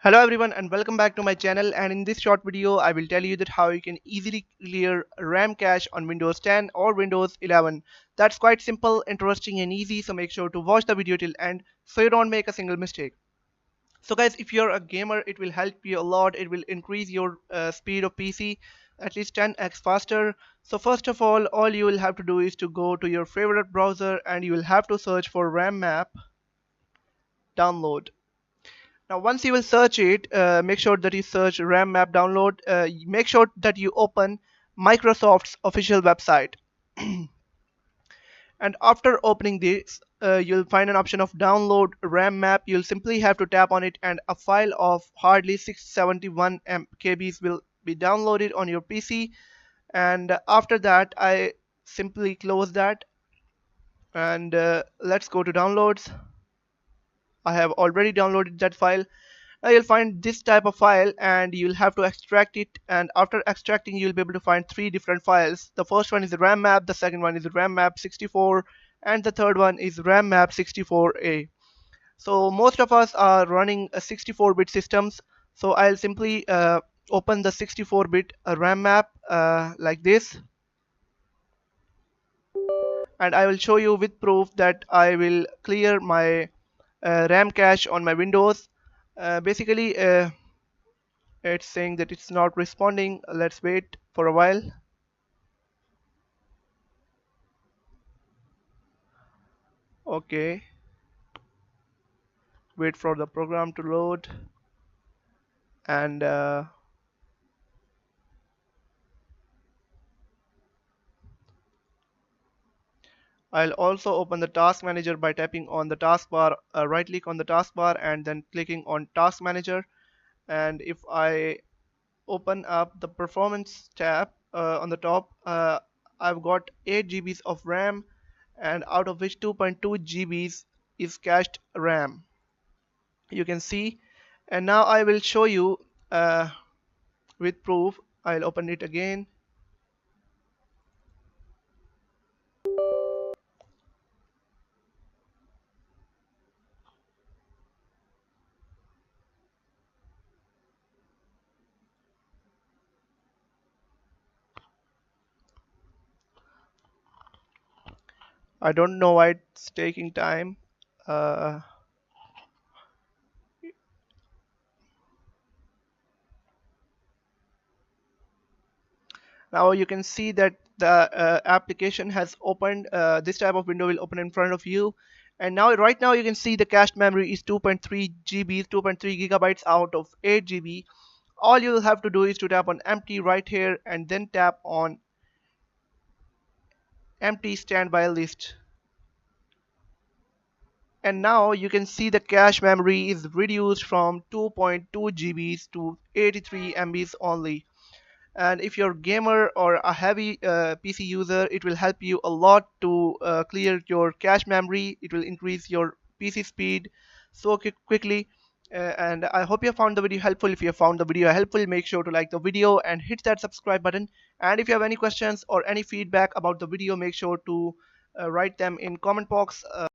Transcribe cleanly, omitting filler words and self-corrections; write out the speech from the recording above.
Hello everyone and welcome back to my channel, and in this short video I will tell you that how you can easily clear RAM cache on Windows 10 or Windows 11. That's quite simple, interesting and easy, so make sure to watch the video till end so you don't make a single mistake. So guys, if you're a gamer, it will help you a lot. It will increase your speed of PC at least 10x faster. So first of all you will have to do is to go to your favorite browser and you will have to search for RAM map download. Now, once you will search it, make sure that you search RAM map download. Make sure that you open Microsoft's official website. And after opening this, you'll find an option of download RAM map. You'll simply have to tap on it, and a file of hardly 671 KBs will be downloaded on your PC. And after that, I simply close that, and let's go to downloads. I have already downloaded that file. Now you'll find this type of file and you'll have to extract it, and after extracting you'll be able to find three different files. The first one is the RAM map, the second one is the RAM map 64, and the third one is RAM map 64A. So most of us are running a 64-bit systems, so I'll simply open the 64-bit RAM map like this, and I will show you with proof that I will clear my RAM cache on my Windows. Basically it's saying that it's not responding. Let's wait for a while. Okay, wait for the program to load, and I'll also open the task manager by tapping on the taskbar, right click on the taskbar and then clicking on task manager. And if I open up the performance tab on the top, I've got 8 GBs of RAM, and out of which 2.2 GBs is cached RAM, you can see. And now I will show you with proof. I'll open it again. I don't know why it's taking time. uh, Now you can see that the application has opened. This type of window will open in front of you, and now right now you can see the cached memory is 2.3 GB, 2.3 gigabytes out of 8 GB. All you'll have to do is to tap on empty right here and then tap on empty standby list, and now you can see the cache memory is reduced from 2.2 GBs to 83 MBs only. And if you're a gamer or a heavy PC user, it will help you a lot to clear your cache memory. It will increase your PC speed so quickly. And I hope you found the video helpful. If you found the video helpful, make sure to like the video and hit that subscribe button. And if you have any questions or any feedback about the video, make sure to write them in comment box.